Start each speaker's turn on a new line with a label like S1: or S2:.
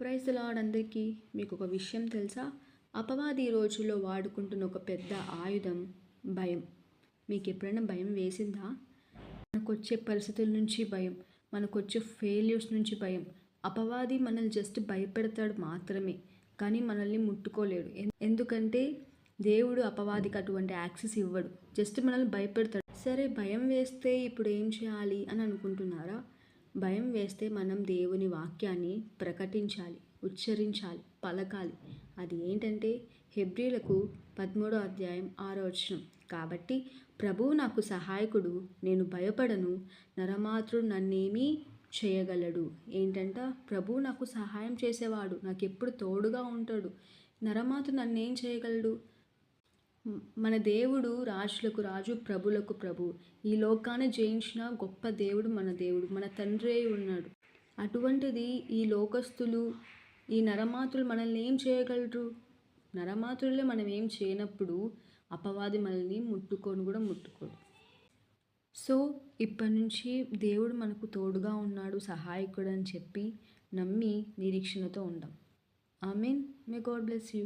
S1: Praise the lord అందరికీ. మీకు ఒక విషయం తెలుసా? అపవాది ఈ రోజుల్లో వాడుకుంటున్న ఒక పెద్ద ఆయుధం భయం. మీకు ఎప్పుడైనా భయం వేసిందా? మనకొచ్చే పరిస్థితుల నుంచి భయం, మనకొచ్చే ఫెయిల్యూర్స్ నుంచి భయం. అపవాది మనల్ని జస్ట్ భయపెడతాడు మాత్రమే, కానీ మనల్ని ముట్టుకోలేడు. ఎందుకంటే దేవుడు అపవాదికి అటువంటి యాక్సెస్ ఇవ్వడు, జస్ట్ మనల్ని భయపెడతాడు. సరే, భయం వేస్తే ఇప్పుడు ఏం చేయాలి అని అనుకుంటున్నారా? భయం వేస్తే మనం దేవుని వాక్యాన్ని ప్రకటించాలి, ఉచ్చరించాలి, పలకాలి. అది ఏంటంటే హెబ్రీలకు 13వ అధ్యాయం 6వ వచనం. కాబట్టి ప్రభువు నాకు సహాయకుడు, నేను భయపడను, నరమాత్రుడు నన్నేమీ చేయగలడు. ఏంటంట? ప్రభువు నాకు సహాయం చేసేవాడు, నాకు ఎప్పుడు తోడుగా ఉంటాడు. నరమాత్రుడు నన్నేం చేయగలడు? మన దేవుడు రాజులకు రాజు, ప్రభులకు ప్రభు. ఈ లోకాన్ని జయించిన గొప్ప దేవుడు మన దేవుడు, మన తండ్రి అయి ఉన్నాడు. అటువంటిది ఈ లోకస్తులు, ఈ నరమాతులు మనల్ని ఏం చేయగలరు? నరమాతులే మనం ఏం చేయనప్పుడు అపవాది మనల్ని ముట్టుకోను కూడా ముట్టుకోడు. సో ఇప్పటి నుంచి దేవుడు మనకు తోడుగా ఉన్నాడు, సహాయకుడు అని చెప్పి నమ్మి నిరీక్షణతో ఉందాం. Amen. May God bless you.